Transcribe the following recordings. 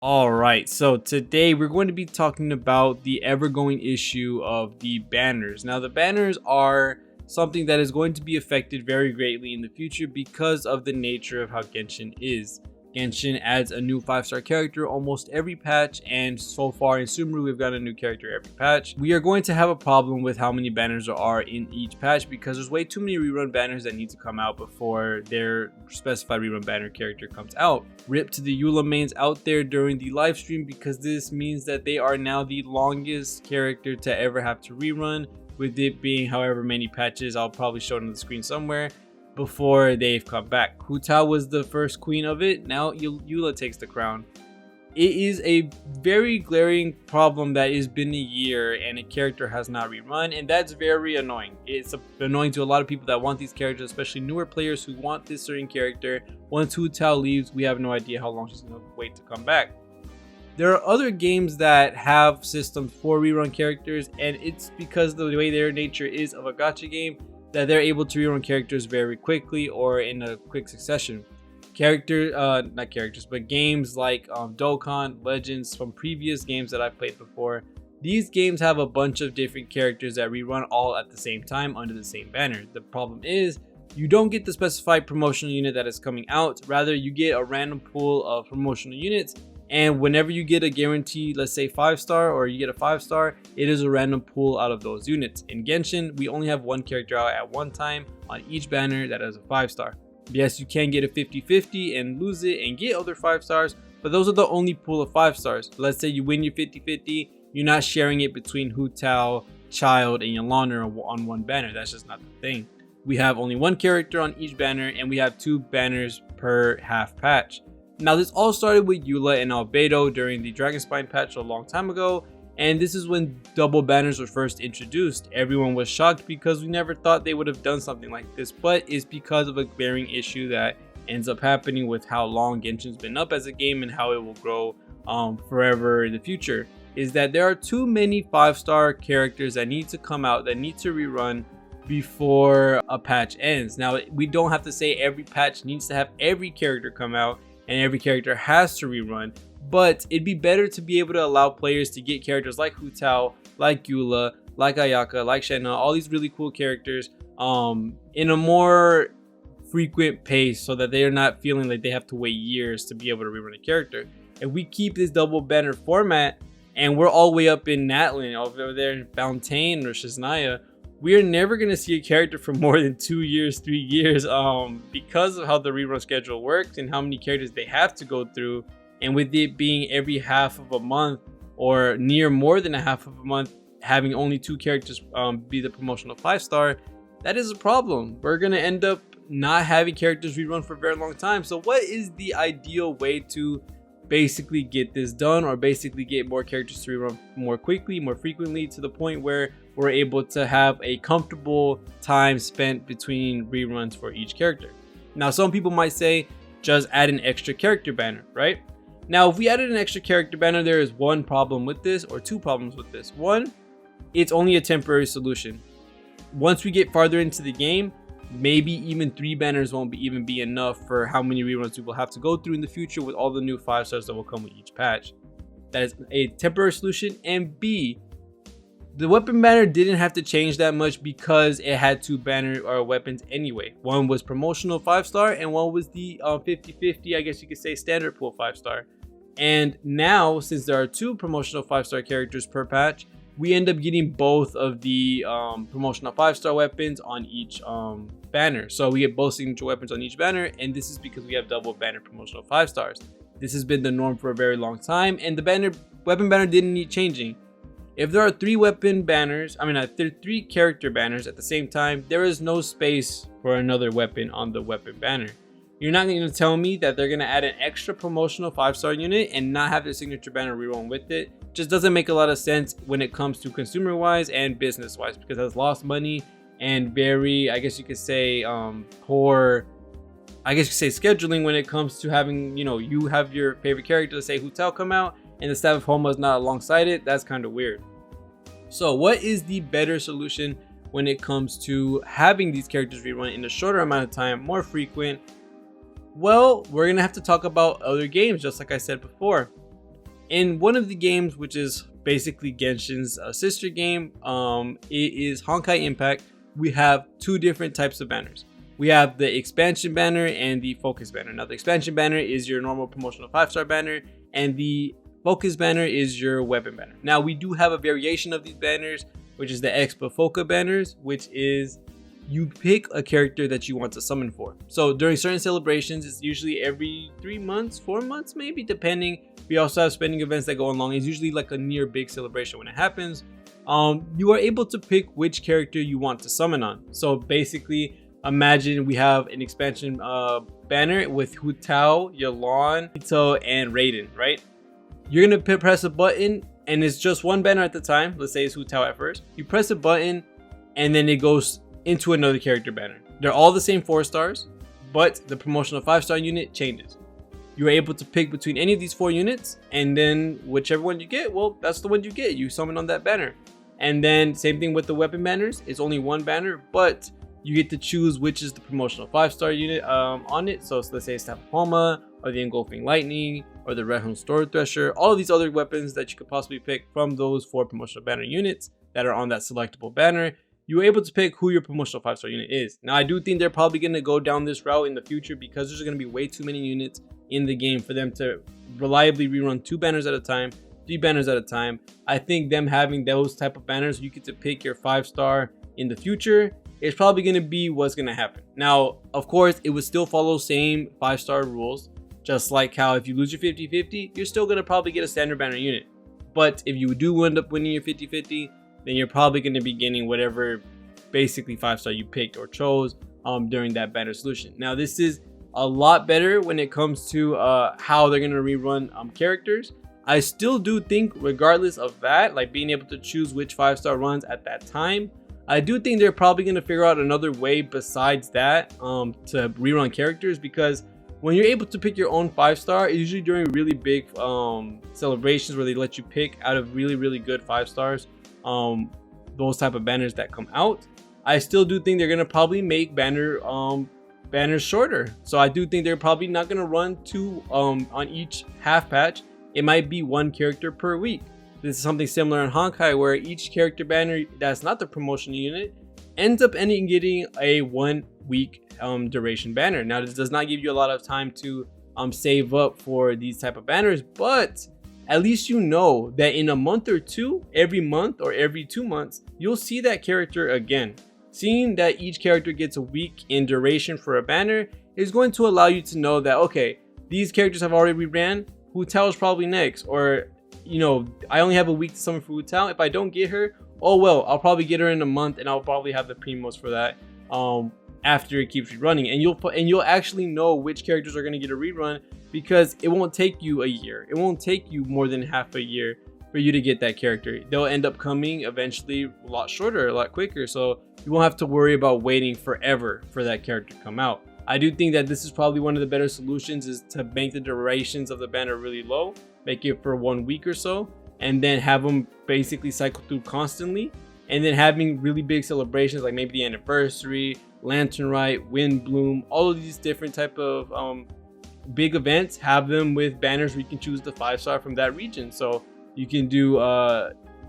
Alright, so today we're going to be talking about the ever-going issue of the banners. Now, the banners are something that is going to be affected very greatly in the future because of the nature of how Genshin is. Genshin adds a new 5-star character almost every patch, and so far in Sumeru we've got a new character every patch. We are going to have a problem with how many banners there are in each patch because there's way too many rerun banners that need to come out before their specified rerun banner character comes out. Rip to the Eula mains out there during the live stream, because this means that they are now the longest character to ever have to rerun, with it being however many patches. I'll probably show it on the screen somewhere before they've come back. Hu Tao was the first queen of it. Now Eula takes the crown. It is a very glaring problem that has been a year and a character has not rerun, and that's very annoying. It's annoying to a lot of people that want these characters, especially newer players who want this certain character. Once Hu Tao leaves, we have no idea how long she's going to wait to come back. There are other games that have systems for rerun characters, and it's because of the way their nature is of a gacha game that they're able to rerun characters very quickly or in a quick succession. Games like Dokkan, Legends, from previous games that I've played before, these games have a bunch of different characters that rerun all at the same time under the same banner. The problem is you don't get the specified promotional unit that is coming out, rather you get a random pool of promotional units. And whenever you get a guaranteed, let's say 5-star, or you get a 5-star, it is a random pool out of those units. In Genshin, we only have one character out at one time on each banner that is a 5-star. Yes, you can get a 50-50 and lose it and get other 5-stars, but those are the only pool of 5-stars. Let's say you win your 50-50, you're not sharing it between Hu Tao, Child, and Yolanda on one banner. That's just not the thing. We have only one character on each banner, and we have 2 banners per half patch. Now, this all started with Eula and Albedo during the Dragonspine patch a long time ago, and this is when double banners were first introduced. Everyone was shocked because we never thought they would have done something like this, but it's because of a glaring issue that ends up happening with how long Genshin's been up as a game and how it will grow forever in the future, is that there are too many 5-star characters that need to come out, that need to rerun before a patch ends. Now, we don't have to say every patch needs to have every character come out and every character has to rerun, but it'd be better to be able to allow players to get characters like Hu Tao, like Eula, like Ayaka, like Shenna, all these really cool characters in a more frequent pace, so that they are not feeling like they have to wait years to be able to rerun a character. If we keep this double banner format and we're all the way up in Natlan, over there in Fountain or Shiznaya, we are never going to see a character for more than 2 years, 3 years, because of how the rerun schedule works and how many characters they have to go through. And with it being every half of a month, or near more than a half of a month, having only 2 characters be the promotional 5-star, that is a problem. We're going to end up not having characters rerun for a very long time. So what is the ideal way to basically get this done, or basically get more characters to rerun more quickly, more frequently, to the point where we're able to have a comfortable time spent between reruns for each character? Now, some people might say just add an extra character banner, right? Now, if we added an extra character banner, there is one problem with this, or 2 problems with this. One, it's only a temporary solution. Once we get farther into the game, maybe even 3 banners won't even be enough for how many reruns we will have to go through in the future with all the new 5-stars that will come with each patch. That is a temporary solution. And B, the weapon banner didn't have to change that much because it had 2 banner or weapons anyway. One was promotional 5-star and one was the 50-50, I guess you could say, standard pool 5-star. And now, since there are 2 promotional 5-star characters per patch, we end up getting both of the promotional 5-star weapons on each banner. So we get both signature weapons on each banner, and this is because we have double banner promotional 5-stars. This has been the norm for a very long time, and the weapon banner didn't need changing. If there are 3 3 character banners at the same time, there is no space for another weapon on the weapon banner. You're not going to tell me that they're going to add an extra promotional 5-star unit and not have their signature banner rerun with it. Just doesn't make a lot of sense when it comes to consumer wise and business wise, because that's lost money and very, I guess you could say, poor, scheduling when it comes to having, you have your favorite character, let's say Hu Tao, come out and the staff of Homa is not alongside it. That's kind of weird. So what is the better solution when it comes to having these characters rerun in a shorter amount of time, more frequent? Well, we're gonna have to talk about other games, just like I said before. In one of the games, which is basically Genshin's sister game, it is Genshin Impact, we have two different types of banners. We have the expansion banner and the focus banner. Now the expansion banner is your normal promotional 5-star banner, and the focus banner is your weapon banner. Now we do have a variation of these banners, which is the EXPA FOCA banners, which is you pick a character that you want to summon for. So during certain celebrations, it's usually every 3 months, 4 months maybe, depending. We also have spending events that go along. It's usually like a near big celebration when it happens. You are able to pick which character you want to summon on. So basically, imagine we have an expansion banner with Hu Tao, Yelan, Ito, and Raiden, right? You're gonna press a button, and it's just one banner at the time. Let's say it's Hu Tao at first. You press a button, and then it goes into another character banner. They're all the same 4 stars, but the promotional 5-star unit changes. You're able to pick between any of these 4 units, and then whichever one you get, well, that's the one you get. You summon on that banner. And then same thing with the weapon banners. It's only one banner, but you get to choose which is the promotional 5-star unit on it. So let's say it's Tapahoma, or the Engulfing Lightning, or the REHOO Sword Thresher, all of these other weapons that you could possibly pick from those 4 promotional banner units that are on that selectable banner. You're able to pick who your promotional 5-star unit is. Now, I do think they're probably going to go down this route in the future because there's going to be way too many units in the game for them to reliably rerun 2 banners at a time, 3 banners at a time. I think them having those type of banners, you get to pick your 5-star in the future, is probably going to be what's going to happen. Now, of course, it would still follow same 5-star rules, just like how if you lose your 50-50, you're still going to probably get a standard banner unit. But if you do end up winning your 50-50, then you're probably going to be getting whatever basically 5-star you picked or chose during that banner solution. Now, this is a lot better when it comes to how they're going to rerun characters. I still do think, regardless of that, like being able to choose which 5-star runs at that time, I do think they're probably going to figure out another way besides that to rerun characters, because when you're able to pick your own 5-star, usually during really big celebrations where they let you pick out of really good 5-stars, those type of banners that come out. I still do think they're gonna probably make banners shorter. So I do think they're probably not gonna run 2 on each half patch. It might be 1 character per week. This is something similar in Honkai, where each character banner that's not the promotional unit ends up getting a 1 week duration banner. Now, this does not give you a lot of time to save up for these type of banners, but at least you know that in a month or 2, every month or every 2 months, you'll see that character again. Seeing that each character gets a week in duration for a banner is going to allow you to know that, okay, these characters have already reran, Hu Tao is probably next, or you know, I only have a week to summon for Hu Tao. If I don't get her, oh well, I'll probably get her in a month, and I'll probably have the primos for that after it keeps rerunning, and you'll actually know which characters are going to get a rerun, because it won't take you a year. It won't take you more than half a year for you to get that character. They'll end up coming eventually a lot shorter, a lot quicker, so you won't have to worry about waiting forever for that character to come out. I do think that this is probably one of the better solutions, is to make the durations of the banner really low, make it for 1 week or so, and then have them basically cycle through constantly, and then having really big celebrations like maybe the anniversary, Lantern Rite, Wind Bloom, all of these different type of big events, have them with banners where you can choose the 5-star from that region. So you can do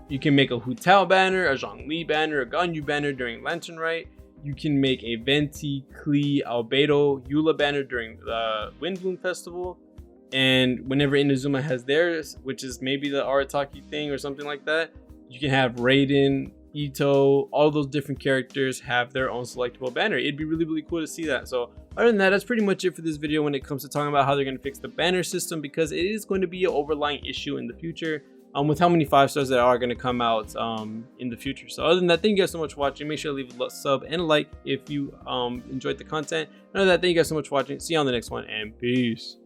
you can make a Hu Tao banner, a Zhongli banner, a Ganyu banner during Lantern Rite. You can make a Venti, Klee, Albedo, Eula banner during the Windbloom Festival. And whenever Inazuma has theirs, which is maybe the Arataki thing or something like that, you can have Raiden, Ito, all those different characters have their own selectable banner. It'd be really cool to see that. So other than that, that's pretty much it for this video when it comes to talking about how they're going to fix the banner system, because it is going to be an overlying issue in the future with how many 5-stars that are going to come out in the future. So other than that, thank you guys so much for watching. Make sure to leave a sub and a like if you enjoyed the content. Other than that, thank you guys so much for watching. See you on the next one, and peace.